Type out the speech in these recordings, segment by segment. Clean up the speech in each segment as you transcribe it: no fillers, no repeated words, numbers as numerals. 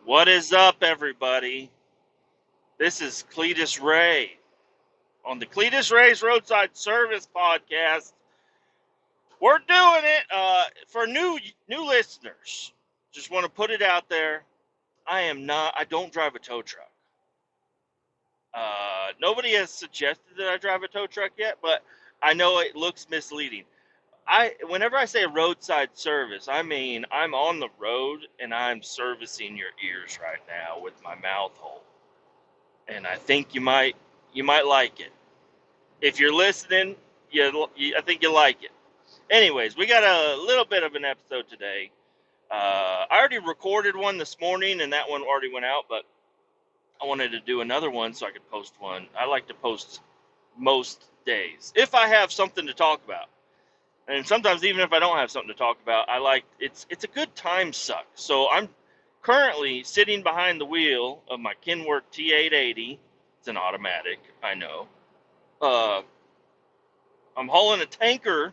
What is up, everybody? This is Kletus Ray on the Kletus Ray's Roadside Service podcast. We're doing it for new listeners. Just want to put it out there. I don't drive a tow truck. Nobody has suggested that I drive a tow truck yet, but I know it looks misleading. Whenever I say roadside service, I mean I'm on the road and I'm servicing your ears right now with my mouth hole. And I think you might like it. If you're listening, I think you like it. Anyways, we got a little bit of an episode today. I already recorded one this morning, and that one already went out, but I wanted to do another one so I could post one. I like to post most days if I have something to talk about, and sometimes even if I don't have something to talk about, it's a good time suck. So I'm currently sitting behind the wheel of my Kenworth T880. It's an automatic, I know. I'm hauling a tanker.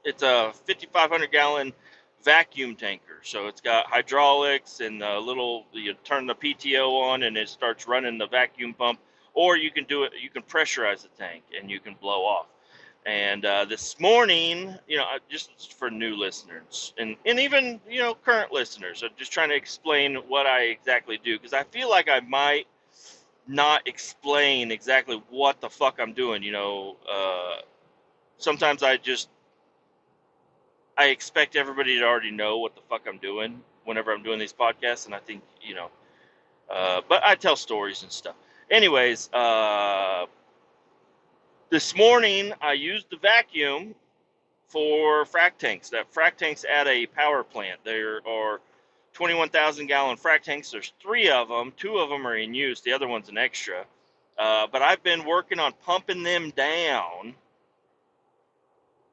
It's a 5,500 gallon vacuum tanker. So it's got hydraulics and a little, you turn the PTO on and it starts running the vacuum pump. Or you can do it, you can pressurize the tank and you can blow off. And this morning, just for new listeners and even, current listeners, I'm just trying to explain what I exactly do. Because I feel like I might not explain exactly what the fuck I'm doing. Sometimes I expect everybody to already know what the fuck I'm doing whenever I'm doing these podcasts, and I think but I tell stories and stuff. Anyways, this morning I used the vacuum for frac tanks. That frac tanks at a power plant. There are 21,000 gallon frac tanks. There's 3 of them. 2 of them are in use. The other one's an extra. But I've been working on pumping them down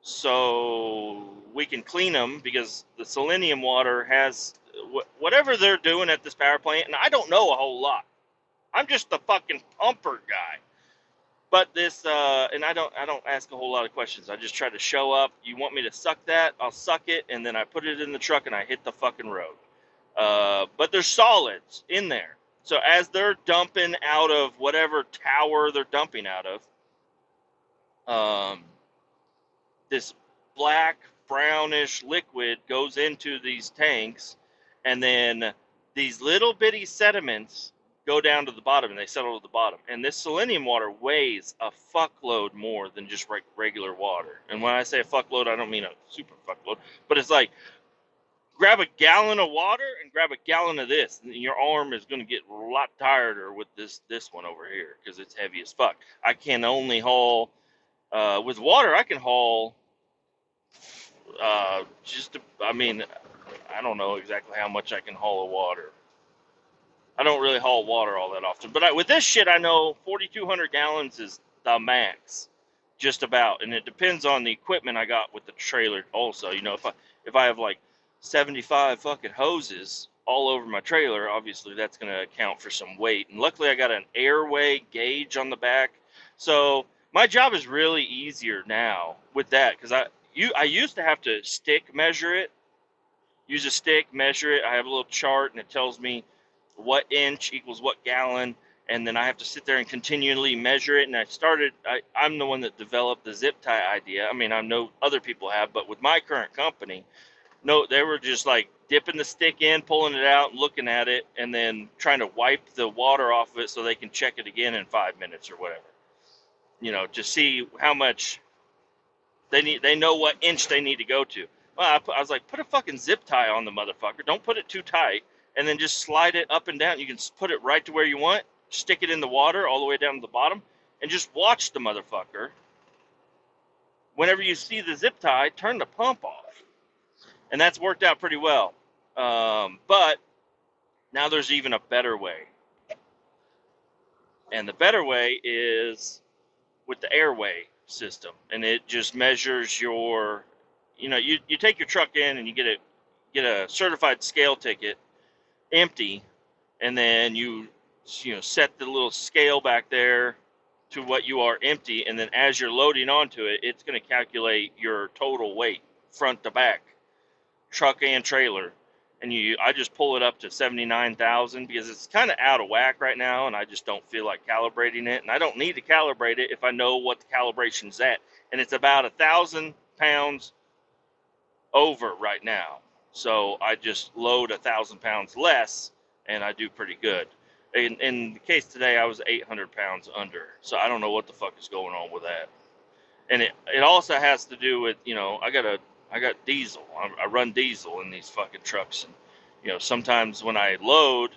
so we can clean them, because the selenium water has whatever they're doing at this power plant, and I don't know a whole lot. I'm just the fucking pumper guy. But this, and I don't ask a whole lot of questions. I just try to show up. You want me to suck that? I'll suck it, and then I put it in the truck and I hit the fucking road. But there's solids in there. So as they're dumping out of whatever tower they're dumping out of, this black brownish liquid goes into these tanks, and then these little bitty sediments go down to the bottom and they settle to the bottom. And this selenium water weighs a fuckload more than just regular water. And when I say a fuckload, I don't mean a super fuckload, but it's like grab a gallon of water and grab a gallon of this, and your arm is going to get a lot tireder with this one over here because it's heavy as fuck. I can only haul with water. I can haul I don't know exactly how much I can haul of water. I don't really haul water all that often, but with this shit, I know 4,200 gallons is the max, just about. And it depends on the equipment I got with the trailer. Also, if I have like 75 fucking hoses all over my trailer, obviously that's going to account for some weight. And luckily, I got an airway gauge on the back, so my job is really easier now with that, because I used to have to stick measure it. Use a stick, measure it. I have a little chart, and it tells me what inch equals what gallon, and then I have to sit there and continually measure it. And I'm the one that developed the zip tie idea. I mean, I know other people have, but with my current company, no, they were just like dipping the stick in, pulling it out, looking at it, and then trying to wipe the water off of it so they can check it again in 5 minutes or whatever. To see how much they know what inch they need to go to. Well, I was like, put a fucking zip tie on the motherfucker. Don't put it too tight, and then just slide it up and down. You can put it right to where you want. Stick it in the water all the way down to the bottom, and just watch the motherfucker. Whenever you see the zip tie, turn the pump off, and that's worked out pretty well. But now there's even a better way, and the better way is with the airway system, and it just measures your, you take your truck in and you get a certified scale ticket empty, and then you set the little scale back there to what you are empty, and then as you're loading onto it, it's going to calculate your total weight front to back, truck and trailer, and I just pull it up to 79,000 because it's kind of out of whack right now, and I just don't feel like calibrating it, and I don't need to calibrate it if I know what the calibration's at, and it's about 1,000 pounds over right now. So I just load 1,000 pounds less, and I do pretty good. In the case today, I was 800 pounds under, so I don't know what the fuck is going on with that. And it also has to do with, I got diesel. I run diesel in these fucking trucks, and sometimes when I load,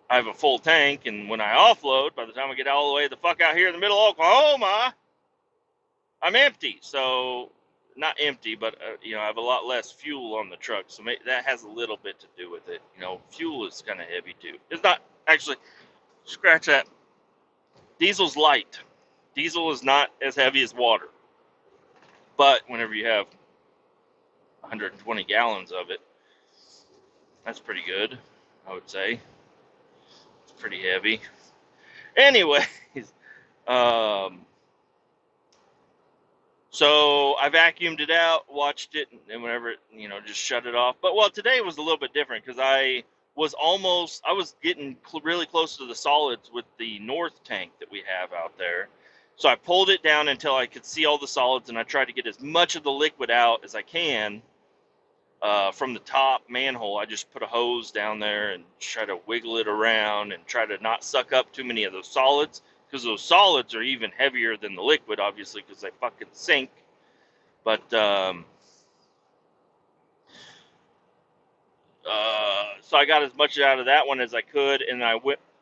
I have a full tank, and when I offload, by the time I get all the way the fuck out here in the middle of Oklahoma, I'm empty. So not empty, but I have a lot less fuel on the truck, so that has a little bit to do with it. Fuel is kind of heavy too. It's not actually, scratch that. Diesel's light. Diesel is not as heavy as water, but whenever you have 120 gallons of it, that's pretty good, I would say. It's pretty heavy. Anyways, um, so I vacuumed it out, watched it, and whenever just shut it off. But today was a little bit different because I was getting really close to the solids with the north tank that we have out there. So I pulled it down until I could see all the solids, and I tried to get as much of the liquid out as I can from the top manhole. I just put a hose down there and try to wiggle it around and try to not suck up too many of those solids, because those solids are even heavier than the liquid, obviously, because they fucking sink. But so I got as much out of that one as I could, and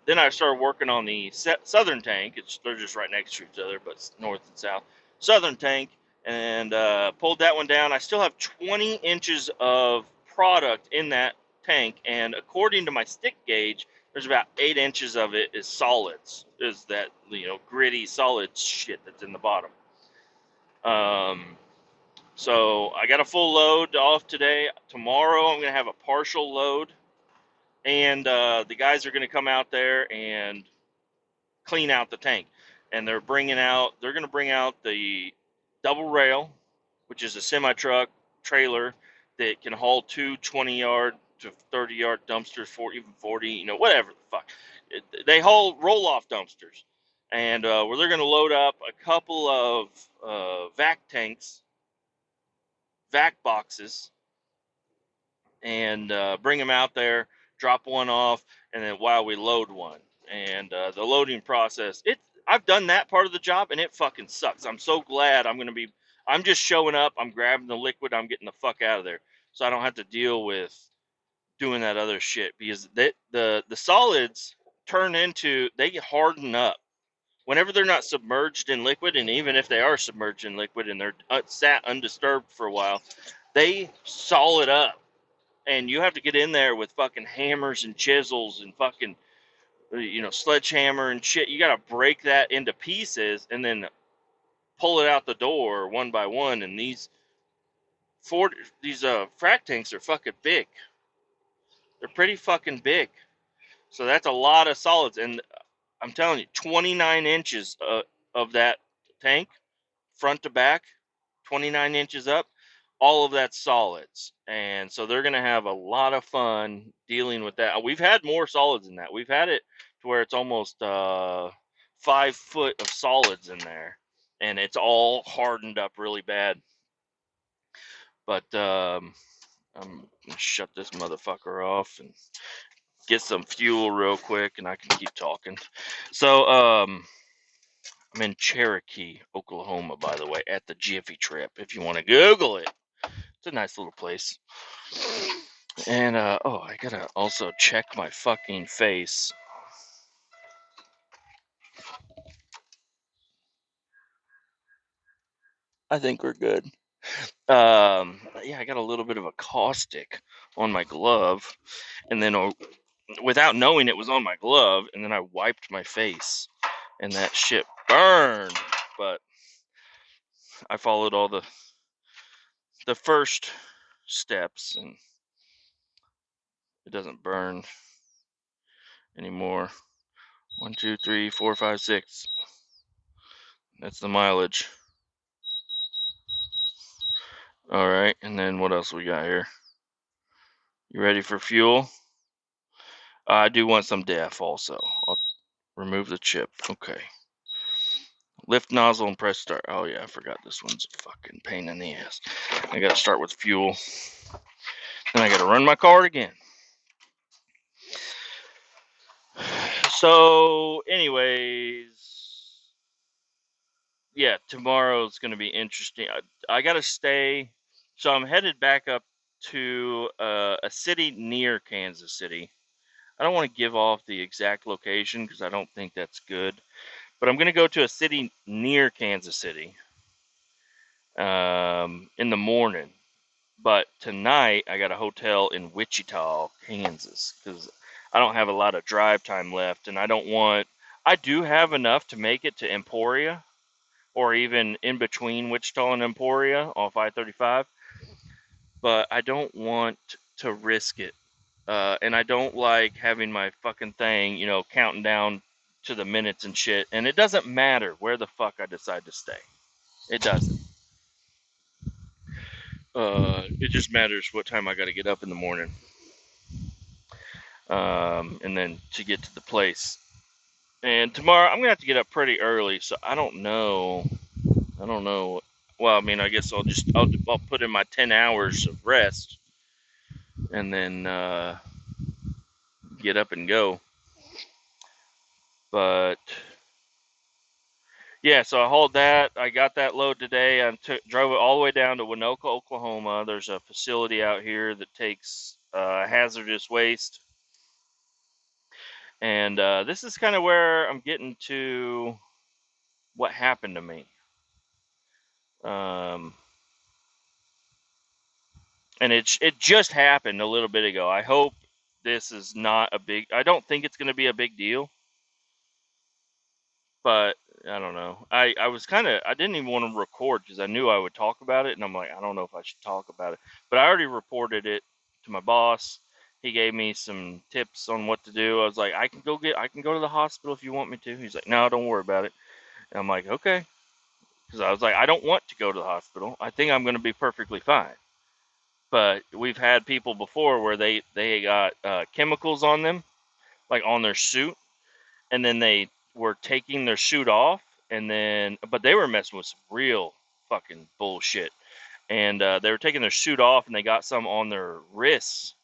then I started working on the southern tank. They're just right next to each other, but north and south. Southern tank, and pulled that one down. I still have 20 inches of product in that tank, and according to my stick gauge, there's about 8 inches of it is solids, is that gritty solid shit that's in the bottom. So I got a full load off today. Tomorrow I'm gonna have a partial load, and the guys are gonna come out there and clean out the tank, and they're gonna bring out the double rail, which is a semi truck trailer that can haul two 20-yard to 30-yard dumpsters, for even 40, whatever the fuck. They haul roll-off dumpsters, and where they're going to load up a couple of vac tanks, vac boxes, and bring them out there, drop one off, and then while we load one. And the loading process, I've done that part of the job, and it fucking sucks. I'm so glad I'm just showing up, I'm grabbing the liquid, I'm getting the fuck out of there, so I don't have to deal with doing that other shit, because the solids they harden up whenever they're not submerged in liquid, and even if they are submerged in liquid and they're sat undisturbed for a while, they solid up, and you have to get in there with fucking hammers and chisels and fucking sledgehammer and shit. You got to break that into pieces and then pull it out the door one by one. And these frac tanks are fucking big. They're pretty fucking big. So that's a lot of solids. And I'm telling you, 29 inches of that tank, front to back, 29 inches up, all of that's solids. And so they're going to have a lot of fun dealing with that. We've had more solids than that. We've had it to where it's almost 5 foot of solids in there, and it's all hardened up really bad. But I'm going to shut this motherfucker off and get some fuel real quick, and I can keep talking. So I'm in Cherokee, Oklahoma, by the way, at the Jiffy Trip, if you want to Google it. It's a nice little place. And I gotta also check my fucking face. I think we're good. I got a little bit of a caustic on my glove, and then without knowing it was on my glove, and then I wiped my face, and that shit burned. But I followed all the first steps, and it doesn't burn anymore. 1, 2, 3, 4, 5, 6. That's the mileage. All right, and then what else we got here? You ready for fuel? I do want some DEF also. I'll remove the chip. Okay. Lift nozzle and press start. Oh yeah, I forgot this one's a fucking pain in the ass. I gotta start with fuel. And I gotta run my card again. So, anyways, yeah, tomorrow's gonna be interesting. I gotta stay. So I'm headed back up to a city near Kansas City. I don't want to give off the exact location because I don't think that's good. But I'm gonna go to a city near Kansas City in the morning. But tonight I got a hotel in Wichita, Kansas, because I don't have a lot of drive time left, and I don't want. I do have enough to make it to Emporia, or even in between Wichita and Emporia on 535, but I don't want to risk it. And I don't like having my fucking thing, counting down to the minutes and shit. And it doesn't matter where the fuck I decide to stay. It doesn't. It just matters what time I got to get up in the morning, and then to get to the place. And tomorrow I'm gonna have to get up pretty early, so I don't know. I don't know. Well, I mean, I guess I'll put in my 10 hours of rest, and then get up and go. But yeah, so I hauled that. I got that load today. I drove it all the way down to Winoka, Oklahoma. There's a facility out here that takes hazardous waste. And this is kind of where I'm getting to what happened to me. Um, and it just happened a little bit ago. I hope this is not a big. I don't think it's going to be a big deal, but I don't know. I was kind of I didn't even want to record because I knew I would talk about it, and I'm like I don't know if I should talk about it. But I already reported it to my boss. He gave me some tips on what to do. I was like, I can go to the hospital if you want me to. He's like, no, don't worry about it. And I'm like, okay, because I was like, I don't want to go to the hospital. I think I'm going to be perfectly fine. But we've had people before where they got chemicals on them, like on their suit, and then they were taking their suit off, and then but they were messing with some real fucking bullshit, and they were taking their suit off, and they got some on their wrists,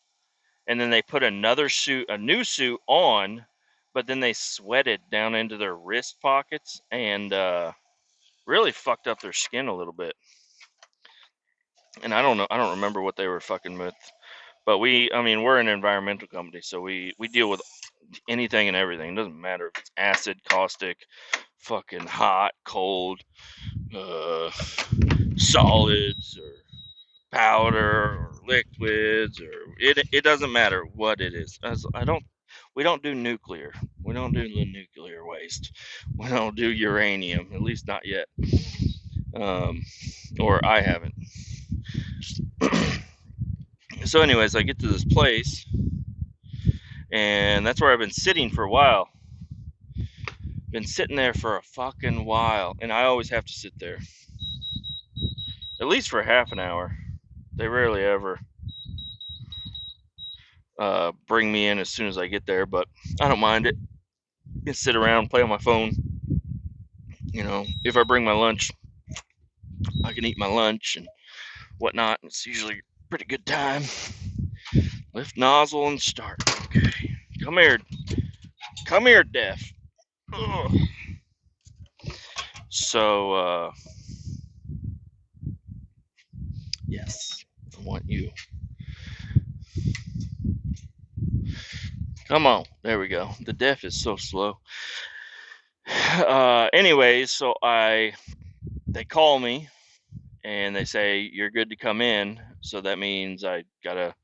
and then they put a new suit on, but then they sweated down into their wrist pockets and really fucked up their skin a little bit. And I don't remember what they were fucking with. But I mean, we're an environmental company, so we deal with anything and everything. It doesn't matter if it's acid, caustic, fucking hot, cold, uh, solids, or powder, or liquids, or it doesn't matter what it is. We don't do nuclear. We don't do the nuclear waste. We don't do uranium, at least not yet. Um, or I haven't. So, anyways, I get to this place, and that's where I've been sitting for a while. Been sitting there for a fucking while, and I always have to sit there at least for half an hour. They rarely ever bring me in as soon as I get there, but I don't mind it. I can sit around, play on my phone. If I bring my lunch, I can eat my lunch and whatnot. It's usually a pretty good time. Lift nozzle and start. Okay, come here, Def. Ugh. So, yes, I want you. Come on, there we go. The Def is so slow. Anyways, so they call me and they say you're good to come in. So that means I gotta,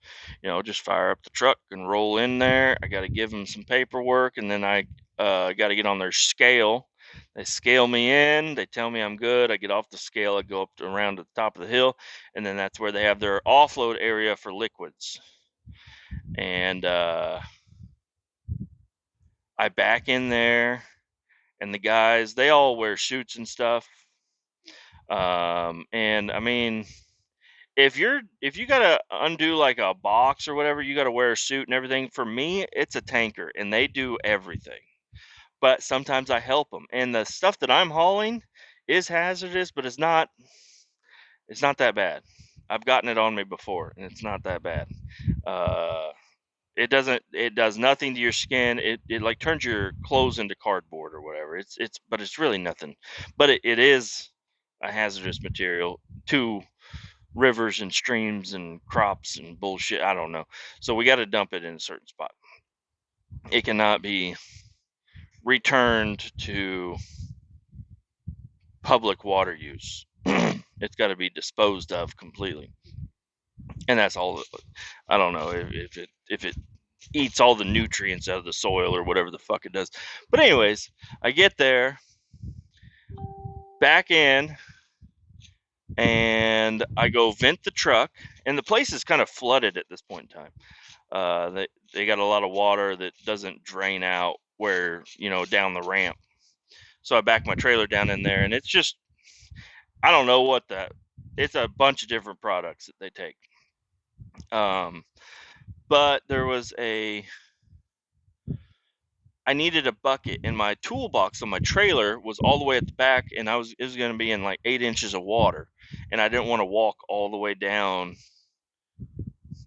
just fire up the truck and roll in there. I gotta give them some paperwork, and then I gotta get on their scale. They scale me in. They tell me I'm good. I get off the scale. I go up around to the top of the hill, and then that's where they have their offload area for liquids. And I back in there, and the guys, they all wear suits and stuff. And I mean, if you gotta undo like a box or whatever, you gotta wear a suit and everything. For me, it's a tanker, and they do everything. But sometimes I help them, and the stuff that I'm hauling is hazardous, but it's not that bad. I've gotten it on me before, and it's not that bad. Uh, it does nothing to your skin. It like turns your clothes into cardboard or whatever. But it's really nothing. But it is a hazardous material to rivers and streams and crops and bullshit. I don't know. So we got to dump it in a certain spot. It cannot be returned to public water use. It's got to be disposed of completely. And that's all. I don't know if it eats all the nutrients out of the soil or whatever the fuck it does. But anyways, I get there, back in, and I go vent the truck, and the place is kind of flooded at this point in time. They got a lot of water that doesn't drain out where, down the ramp. So I back my trailer down in there, and it's just, I don't know what it's a bunch of different products that they take. But there was I needed a bucket, and my toolbox on my trailer was all the way at the back, and it was going to be in like 8 inches of water, and I didn't want to walk all the way down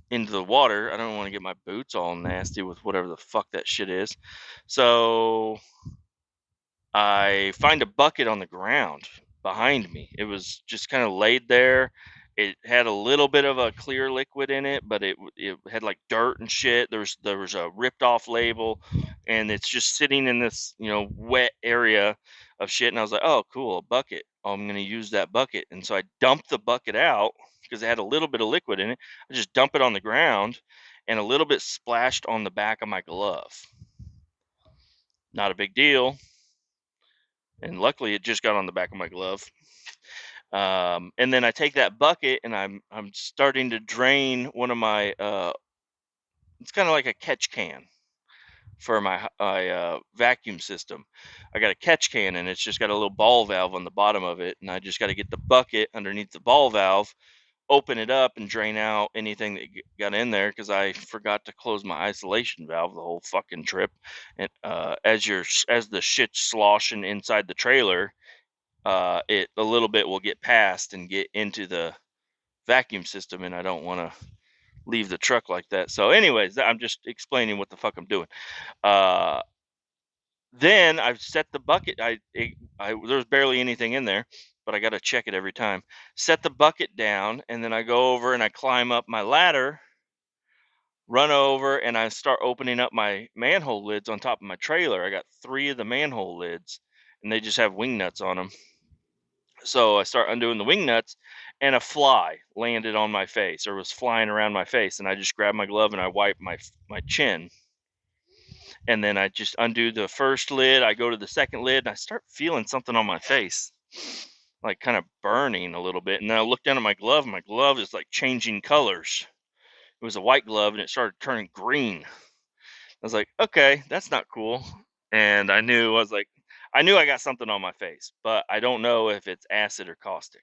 into the water. I don't want to get my boots all nasty with whatever the fuck that shit is. So I find a bucket on the ground behind me. It was just kind of laid there. It had a little bit of a clear liquid in it, but it had like dirt and shit. There was a ripped off label, and it's just sitting in this wet area of shit. And I was like, oh cool, a bucket. Oh, I'm gonna use that bucket. And so I dumped the bucket out because it had a little bit of liquid in it. I just dump it on the ground, and a little bit splashed on the back of my glove. Not a big deal. And luckily it just got on the back of my glove. And then I take that bucket, and I'm starting to drain one of my it's kind of like a catch can for my vacuum system. I got a catch can, and it's just got a little ball valve on the bottom of it, and I just got to get the bucket underneath the ball valve, open it up, and drain out anything that got in there, because I forgot to close my isolation valve the whole fucking trip. And as the shit's sloshing inside the trailer, a little bit will get past and get into the vacuum system, and I don't want to leave the truck like that. So anyways, I'm just explaining what the fuck I'm doing. Then I've set the bucket. There's barely anything in there, but I got to check it every time. Set the bucket down, and then I go over and I climb up my ladder, run over, and I start opening up my manhole lids on top of my trailer. I got 3 of the manhole lids, and they just have wing nuts on them. So I start undoing the wing nuts, and a fly landed on my face, or was flying around my face, and I just grabbed my glove and I wiped my chin. And then I just undo the first lid. I go to the second lid, and I start feeling something on my face, like kind of burning a little bit. And then I look down at my glove, and my glove is like changing colors. It was a white glove, and it started turning green. I was like, okay, that's not cool. And I knew I got something on my face, but I don't know if it's acid or caustic.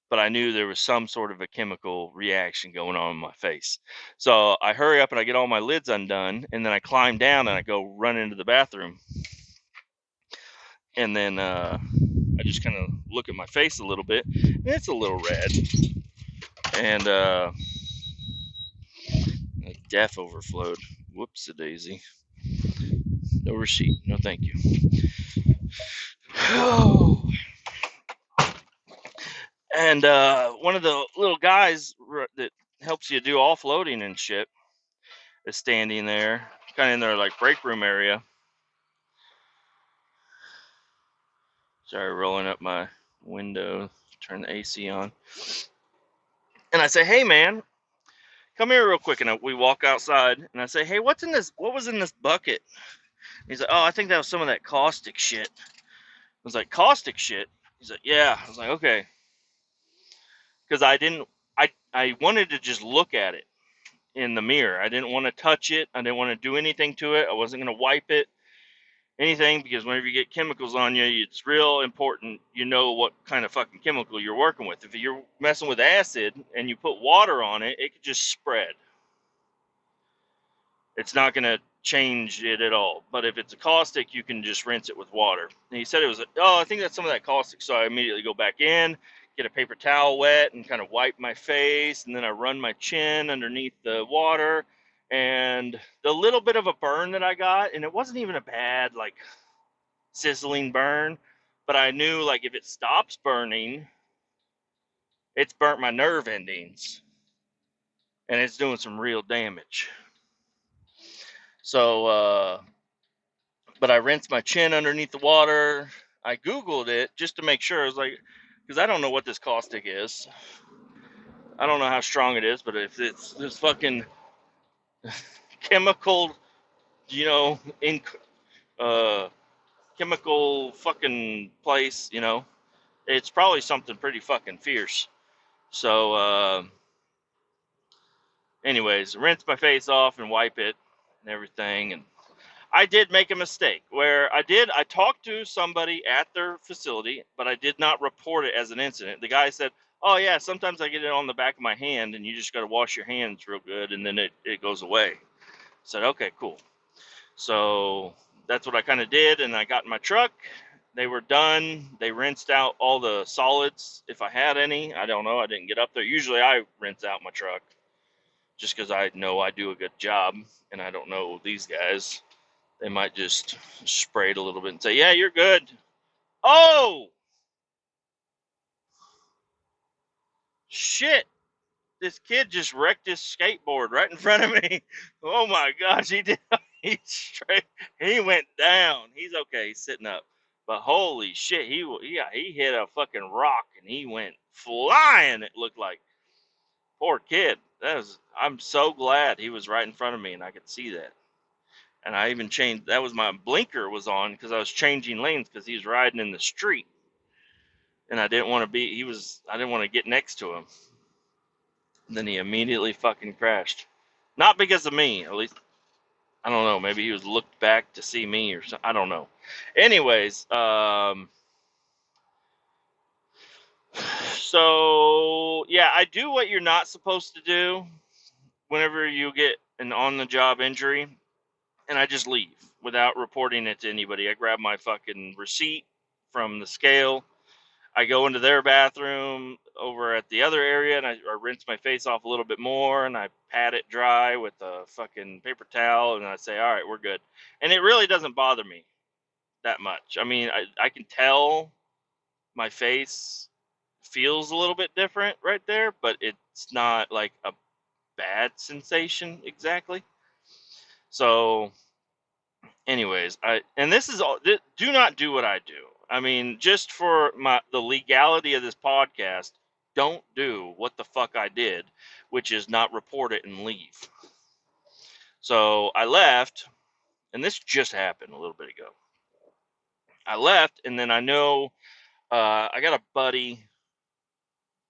But I knew there was some sort of a chemical reaction going on in my face. So I hurry up and I get all my lids undone, and then I climb down and I go run into the bathroom. And then I just kind of look at my face a little bit, and it's a little red. And def overflowed. Whoops-a-daisy. No receipt. No thank you. And one of the little guys that helps you do offloading and shit is standing there, kind of in their like break room area. Sorry, rolling up my window, turn the AC on. And I say, hey man, come here real quick. And we walk outside, and I say, hey, what was in this bucket? And he's like, oh, I think that was some of that caustic shit. I was like, caustic shit? He's like, yeah. I was like, okay. Because I wanted to just look at it in the mirror. I didn't want to touch it. I didn't want to do anything to it. I wasn't going to wipe it. anything, because whenever you get chemicals on you, it's real important you know what kind of fucking chemical you're working with. If you're messing with acid and you put water on it, it could just spread. It's not going to change it at all. But if it's a caustic, you can just rinse it with water. And he said it was, I think that's some of that caustic. So I immediately go back in, get a paper towel wet, and kind of wipe my face. And then I run my chin underneath the water. And the little bit of a burn that I got, and it wasn't even a bad, like, sizzling burn, but I knew, like, if it stops burning, it's burnt my nerve endings. And it's doing some real damage. So, but I rinsed my chin underneath the water. I Googled it just to make sure. I was like, because I don't know what this caustic is. I don't know how strong it is, but if it's this fucking chemical, in chemical fucking place, it's probably something pretty fucking fierce. So, anyways, rinse my face off and wipe it and everything. And I did make a mistake where I talked to somebody at their facility, but I did not report it as an incident. The guy said, "Oh yeah, sometimes I get it on the back of my hand and you just got to wash your hands real good and then it goes away." I said, "Okay, cool." So that's what I kind of did, and I got in my truck. They were done. They rinsed out all the solids if I had any. I don't know. I didn't get up there. Usually I rinse out my truck just because I know I do a good job, and I don't know these guys. They might just spray it a little bit and say, "Yeah, you're good." Oh, shit. This kid just wrecked his skateboard right in front of me. Oh my gosh, he did. He went down. He's okay. He's sitting up. But holy shit, he hit a fucking rock and he went flying, it looked like. Poor kid. I'm so glad he was right in front of me and I could see that. And I even changed, that was my blinker was on because I was changing lanes because he was riding in the street. And I didn't want to get next to him. And then he immediately fucking crashed. Not because of me, at least, I don't know, maybe he was looked back to see me or something, I don't know. Anyways, so yeah, I do what you're not supposed to do whenever you get an on-the-job injury, and I just leave without reporting it to anybody. I grab my fucking receipt from the scale. I go into their bathroom over at the other area, and I rinse my face off a little bit more, and I pat it dry with a fucking paper towel, and I say, "All right, we're good." And it really doesn't bother me that much. I mean, I can tell my face feels a little bit different right there, but it's not like a bad sensation exactly. So, anyways, and this is all. Do not do what I do. I mean, just for the legality of this podcast, don't do what the fuck I did, which is not report it and leave. So I left, and this just happened a little bit ago. I left, and then I know I got a buddy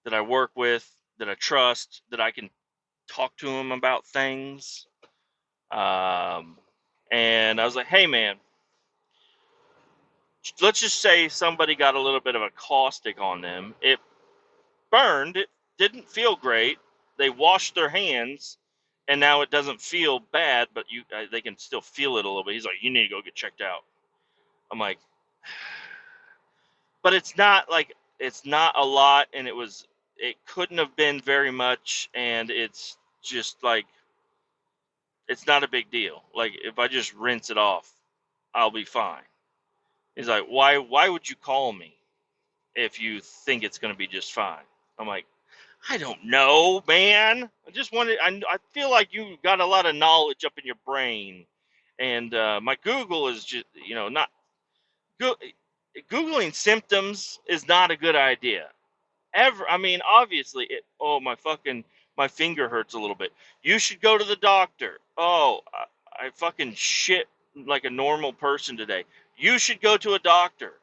that I work with, that I trust, that I can talk to him about things. And I was like, "Hey, man, let's just say somebody got a little bit of a caustic on them. It burned. It didn't feel great. They washed their hands, and now it doesn't feel bad, but they can still feel it a little bit." He's like, "You need to go get checked out." I'm like, but it's not a lot, and it couldn't have been very much, and it's just like, it's not a big deal. Like, if I just rinse it off, I'll be fine. He's like, why would you call me if you think it's going to be just fine? I'm like, I don't know, man. I feel like you got a lot of knowledge up in your brain. And my Google is just, not, Googling symptoms is not a good idea. I mean, obviously, my finger hurts a little bit. You should go to the doctor. Oh, I fucking shit like a normal person today. You should go to a doctor.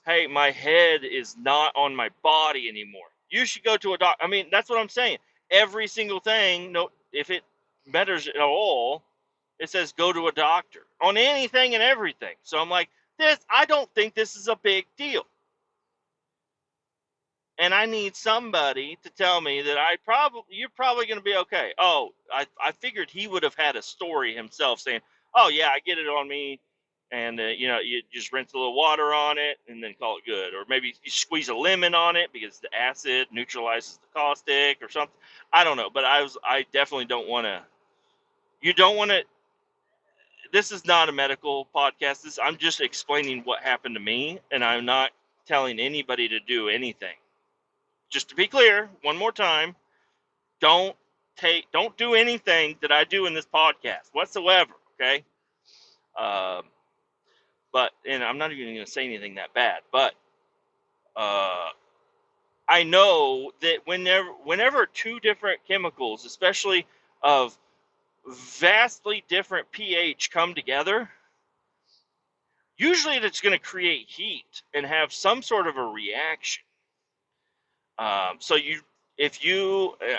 Hey, my head is not on my body anymore. You should go to a doctor. I mean, that's what I'm saying. Every single thing, no, if it matters at all, It says go to a doctor on anything and everything. So I'm like, I don't think this is a big deal. And I need somebody to tell me that you're probably going to be okay. Oh, I figured he would have had a story himself saying, oh yeah, I get it on me. And, you just rinse a little water on it and then call it good. Or maybe you squeeze a lemon on it because the acid neutralizes the caustic or something. I don't know. But I definitely don't want to. You don't want to. This is not a medical podcast. I'm just explaining what happened to me. And I'm not telling anybody to do anything. Just to be clear, one more time, don't do anything that I do in this podcast whatsoever. Okay. Um, and I'm not even going to say anything that bad, but I know that whenever two different chemicals, especially of vastly different pH, come together, usually it's going to create heat and have some sort of a reaction. So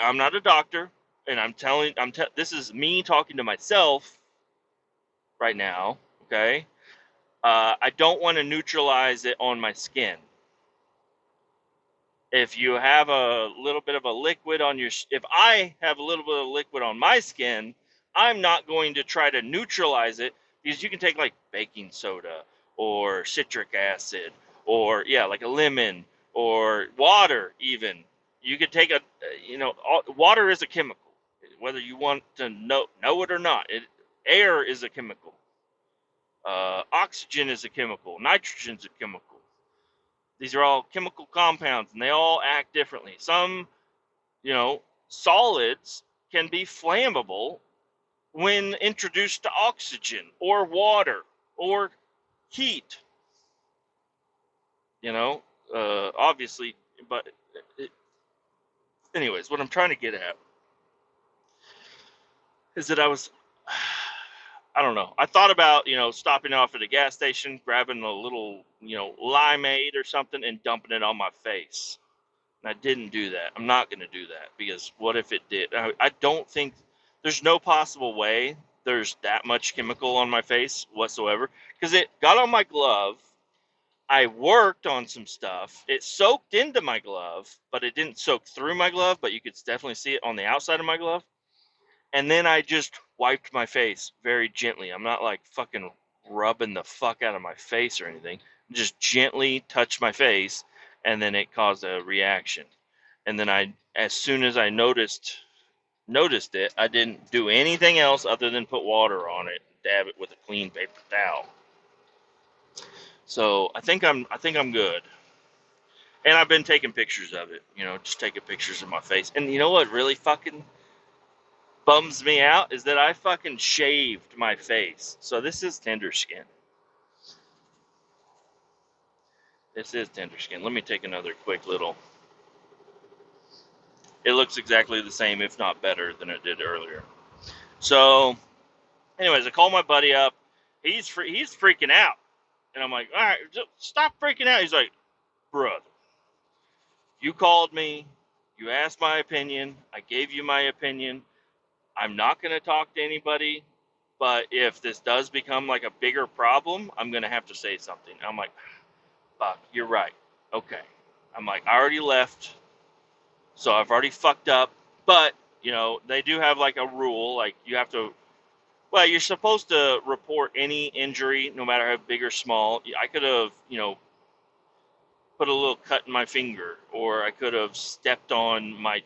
I'm not a doctor, and this is me talking to myself right now. Okay, I don't want to neutralize it on my skin. If you have a little bit of a liquid if I have a little bit of liquid on my skin, I'm not going to try to neutralize it, because you can take like baking soda or citric acid or like a lemon or water even. You could take water is a chemical, whether you want to know it or not. Air is a chemical. Oxygen is a chemical. Nitrogen is a chemical. These are all chemical compounds, and they all act differently. Some, solids can be flammable when introduced to oxygen or water or heat. Obviously, but anyways, what I'm trying to get at is that I don't know. I thought about, stopping off at a gas station, grabbing a little, limeade or something and dumping it on my face. And I didn't do that. I'm not going to do that, because what if it did? I don't think there's no possible way there's that much chemical on my face whatsoever, because it got on my glove. I worked on some stuff. It soaked into my glove, but it didn't soak through my glove, but you could definitely see it on the outside of my glove. And then I just wiped my face very gently. I'm not like fucking rubbing the fuck out of my face or anything. Just gently touched my face, and then it caused a reaction. And then as soon as I noticed it, I didn't do anything else other than put water on it, dab it with a clean paper towel. So I think I'm good. And I've been taking pictures of it, just taking pictures of my face. And you know what really fucking bums me out is that I fucking shaved my face. So this is tender skin. This is tender skin. Let me take another quick little. It looks exactly the same, if not better, than it did earlier. So, anyways, I call my buddy up. He's freaking out. And I'm like, all right, just stop freaking out. He's like, brother, you called me. You asked my opinion. I gave you my opinion. I'm not going to talk to anybody. But if this does become like a bigger problem, I'm going to have to say something. I'm like, fuck, you're right. Okay. I'm like, I already left. So I've already fucked up. But, they do have like a rule. Like you have to, you're supposed to report any injury, no matter how big or small. I could have, put a little cut in my finger, or I could have stepped on my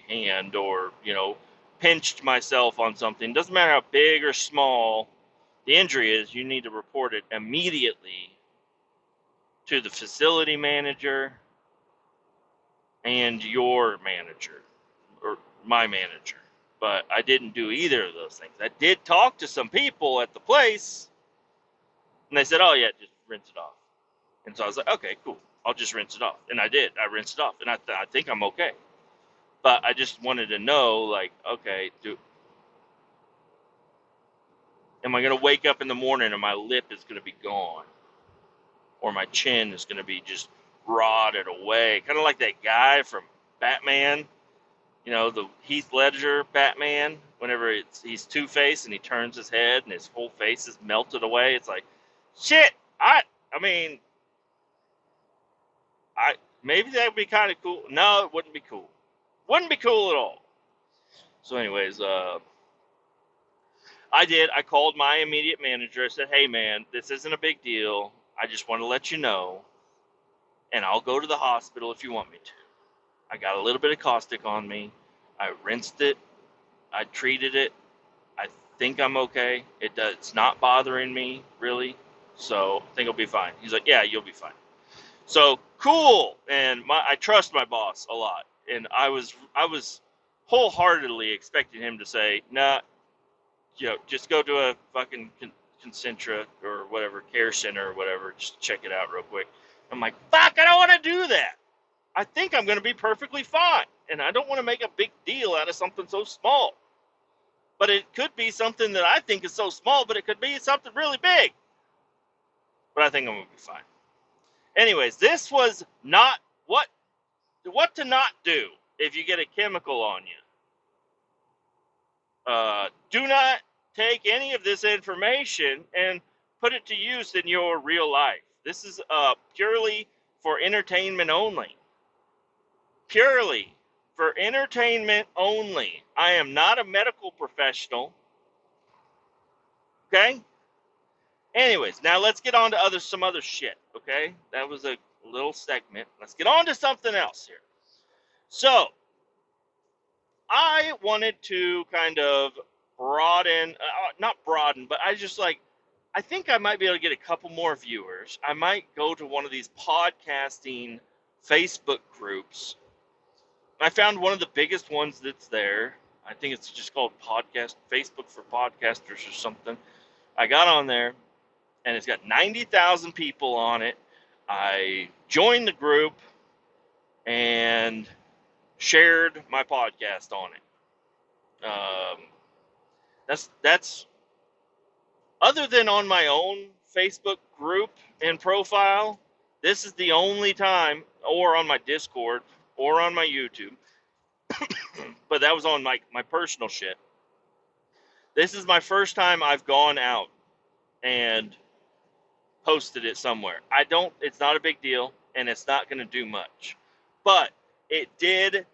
hand, or, pinched myself on something. Doesn't matter how big or small the injury is, you need to report it immediately to the facility manager and your manager, or my manager. But I didn't do either of those things. I did talk to some people at the place, and they said, oh yeah, just rinse it off. And so I was like, okay, cool. I'll just rinse it off. And I did. I rinsed it off. And I think I'm okay. But I just wanted to know, like, okay, am I going to wake up in the morning and my lip is going to be gone? Or my chin is going to be just rotted away? Kind of like that guy from Batman. You know, the Heath Ledger Batman, whenever he's Two-Face and he turns his head and his whole face is melted away. It's like, shit. I mean, maybe that would be kind of cool. No, it wouldn't be cool. Wouldn't be cool at all. So, anyways, I did. I called my immediate manager. I said, hey, man, this isn't a big deal. I just want to let you know, and I'll go to the hospital if you want me to. I got a little bit of caustic on me. I rinsed it. I treated it. I think I'm okay. It's not bothering me, really. So I think I'll be fine. He's like, yeah, you'll be fine. So cool. And I trust my boss a lot. And I was wholeheartedly expecting him to say, nah, just go to a fucking Concentra or whatever, care center or whatever, just check it out real quick. I'm like, fuck, I don't want to do that. I think I'm going to be perfectly fine. And I don't want to make a big deal out of something so small. But it could be something that I think is so small, but it could be something really big. But I think I'm going to be fine. Anyways, this was not what to not do if you get a chemical on you. Do not take any of this information and put it to use in your real life. This is purely for entertainment only. Purely for entertainment only. I am not a medical professional. Okay? Anyways, now let's get on to some other shit, okay? That was a little segment. Let's get on to something else here. So, I wanted to kind of not broaden, but I think I might be able to get a couple more viewers. I might go to one of these podcasting Facebook groups. I found one of the biggest ones that's there. I think it's just called Facebook for Podcasters or something. I got on there, and it's got 90,000 people on it. I joined the group and shared my podcast on it. That's other than on my own Facebook group and profile, this is the only time, or on my Discord, or on my YouTube, but that was on my personal shit. This is my first time I've gone out and posted it somewhere. It's not a big deal, and it's not going to do much. But it did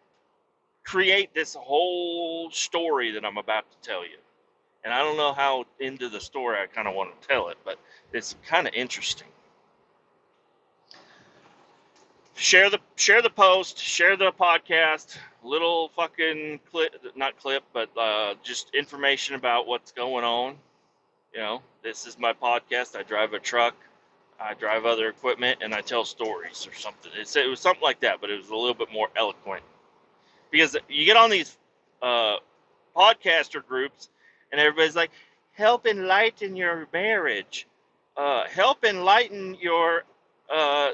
create this whole story that I'm about to tell you. And I don't know how into the story I kind of want to tell it, but it's kind of interesting. Share the post, share the podcast, little fucking just information about what's going on. You know, this is my podcast. I drive a truck, I drive other equipment, and I tell stories or something. It was something like that, but it was a little bit more eloquent. Because you get on these podcaster groups, and everybody's like, help enlighten your marriage. Help enlighten your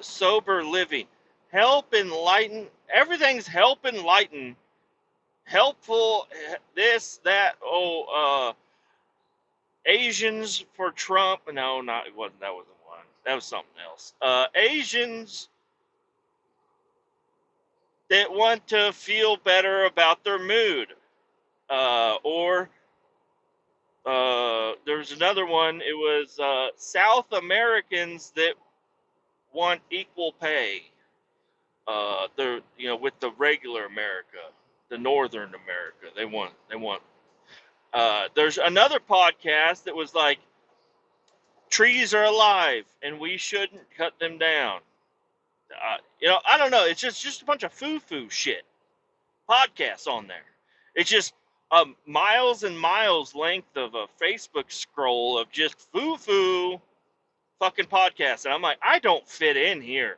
sober living. Help enlighten. Everything's help enlighten. Helpful, this, that, Asians for Trump. No, it wasn't. That wasn't one. That was something else. Asians that want to feel better about their mood. There's another one. It was South Americans that want equal pay. With the regular America, the Northern America, they want. There's another podcast that was like, trees are alive and we shouldn't cut them down. I don't know. It's just a bunch of foo-foo shit podcasts on there. It's just miles and miles length of a Facebook scroll of just foo-foo fucking podcasts. And I'm like, I don't fit in here.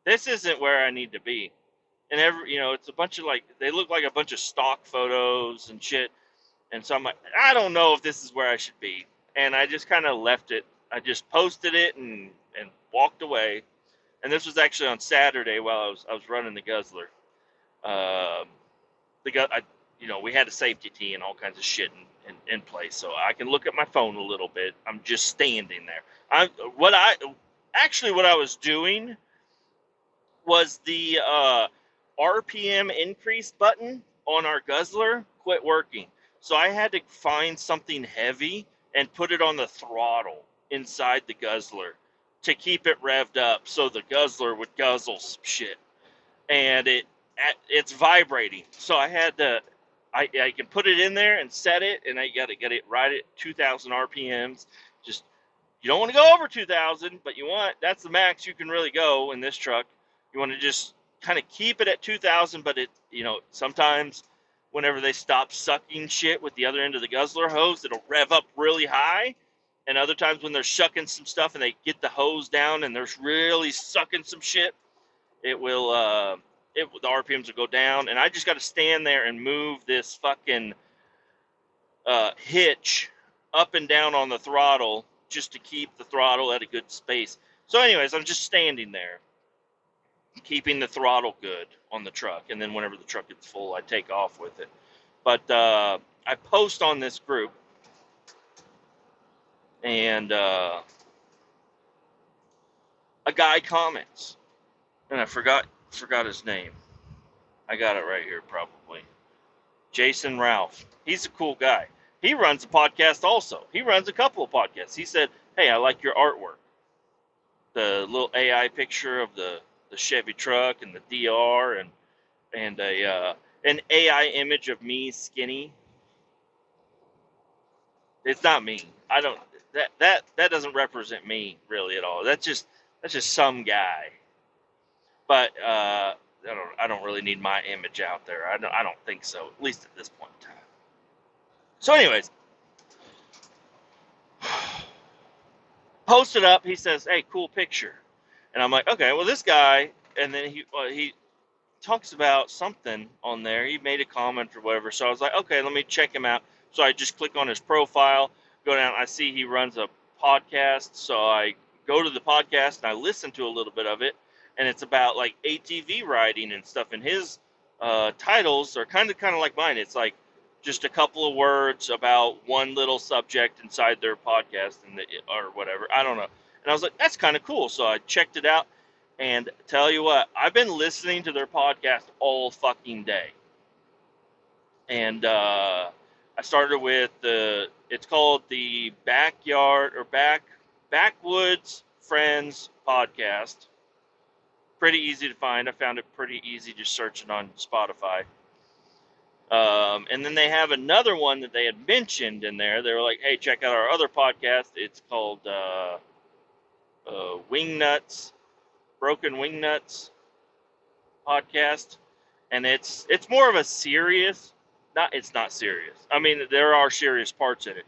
This isn't where I need to be. And it's a bunch of they look like a bunch of stock photos and shit. And so I'm like, I don't know if this is where I should be. And I just kind of left it. I just posted it and walked away. And this was actually on Saturday while I was running the Guzzler. We had a safety tee and all kinds of shit in place, so I can look at my phone a little bit. I'm just standing there. What I was doing was the RPM increase button on our guzzler quit working. So I had to find something heavy and put it on the throttle inside the guzzler to keep it revved up so the guzzler would guzzle some shit. And it's vibrating. So I had to, I can put it in there and set it, and I got to get it right at 2,000 RPMs. Just, you don't want to go over 2,000, but that's the max you can really go in this truck. You want to just kind of keep it at 2,000, but sometimes whenever they stop sucking shit with the other end of the guzzler hose, it'll rev up really high. And other times when they're shucking some stuff and they get the hose down and they're really sucking some shit, it will, the RPMs will go down. And I just got to stand there and move this fucking hitch up and down on the throttle just to keep the throttle at a good space. So anyways, I'm just standing there, keeping the throttle good on the truck. And then whenever the truck gets full, I take off with it. But I post on this group, and a guy comments, and I forgot his name. I got it right here, probably. Jason Ralph. He's a cool guy. He runs a podcast also. He runs a couple of podcasts. He said, "Hey, I like your artwork. The little AI picture of the Chevy truck and the DR and an AI image of me skinny. It's not me. I don't that doesn't represent me really at all. That's just some guy. But I don't really need my image out there. I don't think so, at least at this point in time. So anyways, post it up. He says, "Hey, cool picture." And I'm like, "Okay, well this guy," and then he talks about something on there. He made a comment or whatever. So I was like, "Okay, let me check him out." So I just click on his profile, go down, I see he runs a podcast. So I go to the podcast and I listen to a little bit of it. And it's about like ATV riding and stuff. And his titles are kind of like mine. It's like just a couple of words about one little subject inside their podcast or whatever. I don't know. And I was like, that's kind of cool. So I checked it out. And tell you what, I've been listening to their podcast all fucking day. And I started with it's called the Backwoods Friends podcast. Pretty easy to find. I found it pretty easy just searching on Spotify. And then they have another one that they had mentioned in there. They were like, "Hey, check out our other podcast. It's called Wingnuts, Broken Wingnuts podcast." And it's more of a serious, it's not serious. I mean, there are serious parts in it,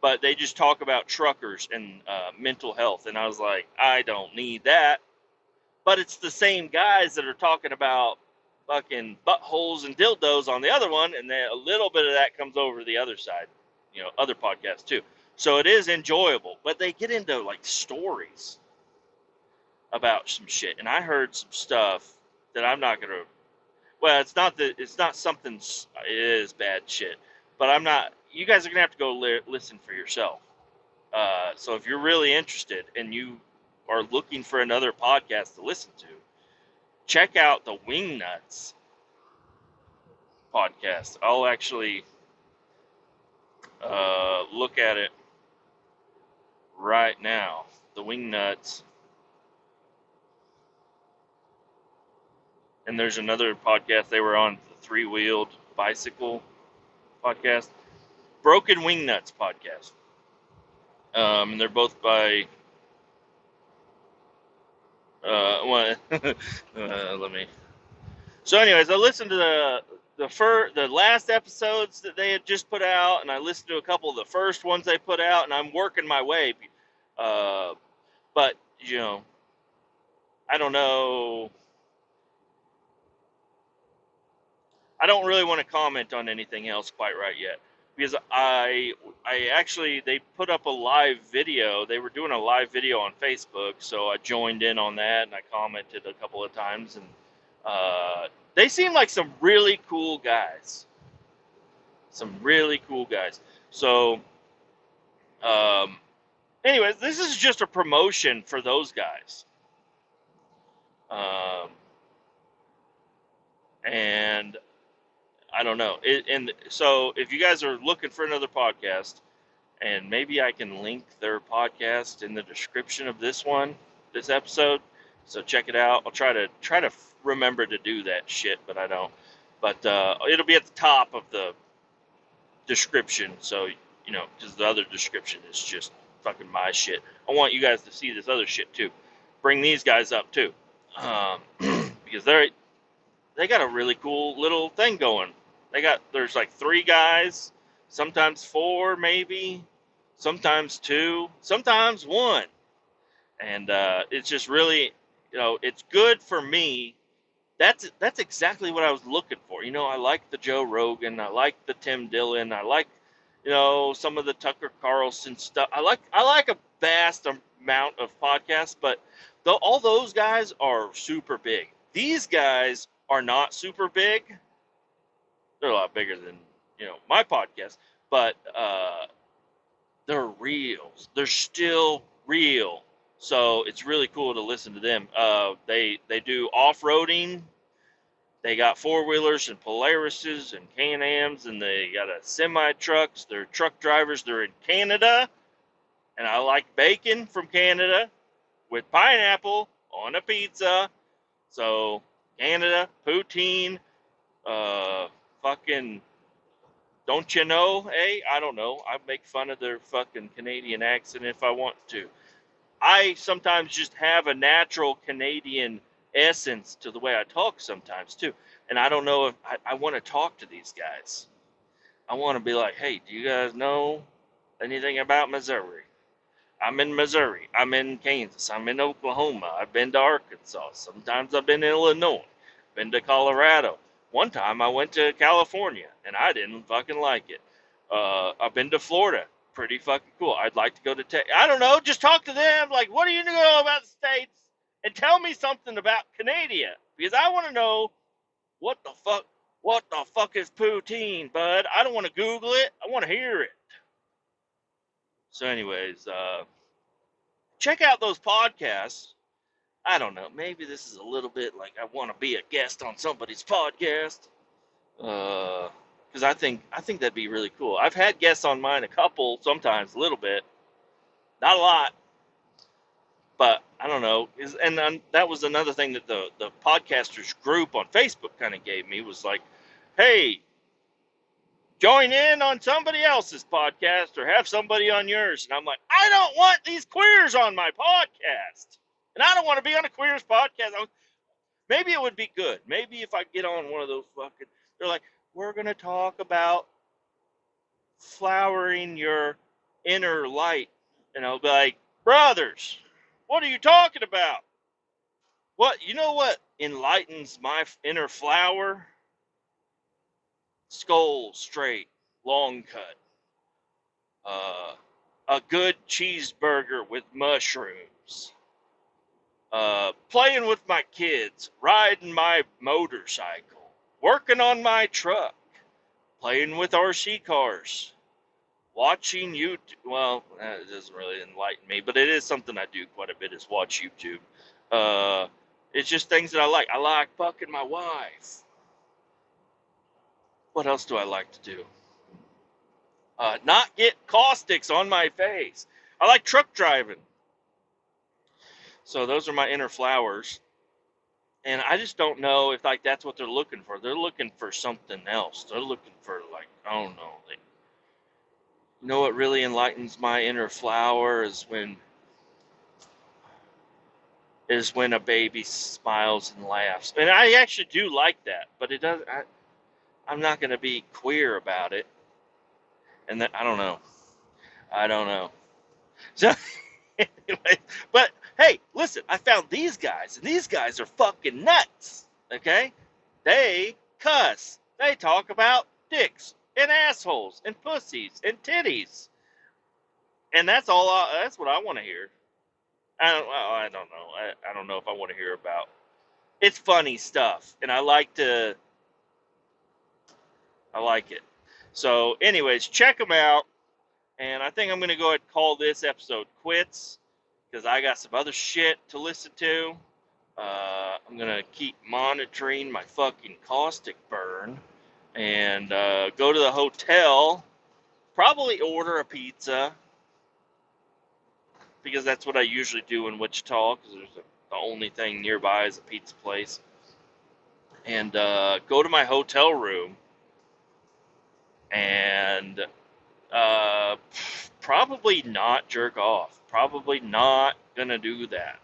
but they just talk about truckers and mental health. And I was like, I don't need that. But it's the same guys that are talking about fucking buttholes and dildos on the other one, and then a little bit of that comes over the other side, other podcasts too. So it is enjoyable, but they get into like stories about some shit, and I heard some stuff that I'm not gonna. Well, it's not something. It is bad shit, but I'm not. You guys are gonna have to go listen for yourself. So if you're really interested and you are looking for another podcast to listen to, check out the Wingnuts podcast. I'll actually look at it right now. The Wingnuts. And there's another podcast they were on, the Three-Wheeled Bicycle podcast. Broken Wingnuts podcast. And they're both by let me. So, anyways, I listened to the last episodes that they had just put out, and I listened to a couple of the first ones they put out, and I'm working my way. But I don't know. I don't really want to comment on anything else quite right yet, because I actually, they put up a live video. They were doing a live video on Facebook, so I joined in on that, and I commented a couple of times, and they seem like some really cool guys. So, anyways, this is just a promotion for those guys. And I don't know. And so if you guys are looking for another podcast, and maybe I can link their podcast in the description of this episode. So check it out. I'll try to remember to do that shit, but I don't. But it'll be at the top of the description. So because the other description is just fucking my shit. I want you guys to see this other shit too. Bring these guys up too, because they got a really cool little thing going. There's like 3 guys, sometimes 4 maybe, sometimes 2, sometimes 1, and it's just really, it's good for me. That's exactly what I was looking for. I like the Joe Rogan, I like the Tim Dillon, I like some of the Tucker Carlson stuff. I like a vast amount of podcasts, but all those guys are super big. These guys are not super big. They're a lot bigger than my podcast, but they're real. They're still real. So it's really cool to listen to them. They do off-roading. They got 4-wheelers and Polarises and Can-Ams, and they got a semi-trucks. They're truck drivers. They're in Canada, and I like bacon from Canada with pineapple on a pizza. So Canada, poutine, fucking, don't you know? Hey, I don't know. I make fun of their fucking Canadian accent if I want to. I sometimes just have a natural Canadian essence to the way I talk sometimes too. And I don't know if I want to talk to these guys. I want to be like, hey, do you guys know anything about Missouri? I'm in Missouri. I'm in Kansas. I'm in Oklahoma. I've been to Arkansas. Sometimes I've been to Illinois. Been to Colorado. One time I went to California, and I didn't fucking like it. I've been to Florida. Pretty fucking cool. I'd like to go to Texas. I don't know. Just talk to them. Like, what do you know about the States? And tell me something about Canada. Because I want to know what the fuck is poutine, bud? I don't want to Google it. I want to hear it. So anyways, check out those podcasts. I don't know. Maybe this is a little bit like I want to be a guest on somebody's podcast. Because I think that'd be really cool. I've had guests on mine, a couple, sometimes a little bit, not a lot, but I don't know. And that was another thing that the podcasters group on Facebook kind of gave me, was like, hey, join in on somebody else's podcast or have somebody on yours. And I'm like, I don't want these queers on my podcast. And I don't want to be on a queers podcast. Maybe it would be good. Maybe if I get on one of those fucking, they're like, we're going to talk about flowering your inner light. And I'll be like, brothers, what are you talking about? What enlightens my inner flower? Skull straight, long cut. A good cheeseburger with mushrooms. Playing with my kids, riding my motorcycle, working on my truck, playing with RC cars, watching YouTube. Well, it doesn't really enlighten me, but it is something I do quite a bit, is watch YouTube. It's just things that I like. I like fucking my wife. What else do I like to do? Not get caustics on my face. I like truck driving. So those are my inner flowers. And I just don't know if that's what they're looking for. They're looking for something else. They're looking for I don't know. What really enlightens my inner flower is when a baby smiles and laughs. And I actually do like that, but it doesn't. I'm not going to be queer about it. And I don't know. So anyway, but hey, listen, I found these guys, and these guys are fucking nuts. Okay, they cuss. They talk about dicks and assholes and pussies and titties, and that's all. That's what I want to hear. I don't know. I don't know if I want to hear about. It's funny stuff, and I like it. So, anyways, check them out. And I think I'm going to go ahead and call this episode quits, because I got some other shit to listen to. I'm going to keep monitoring my fucking caustic burn and go to the hotel, probably order a pizza because that's what I usually do in Wichita because the only thing nearby is a pizza place. And go to my hotel room and probably not jerk off. Probably not going to do that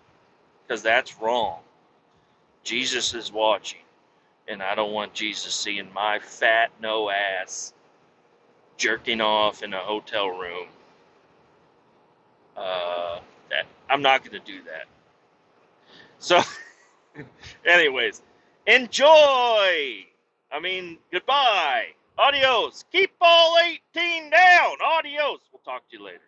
because that's wrong. Jesus is watching, and I don't want Jesus seeing my fat no ass jerking off in a hotel room. That I'm not going to do that. So, anyways, enjoy. I mean, goodbye. Adios. Keep all 18 down. Adios. We'll talk to you later.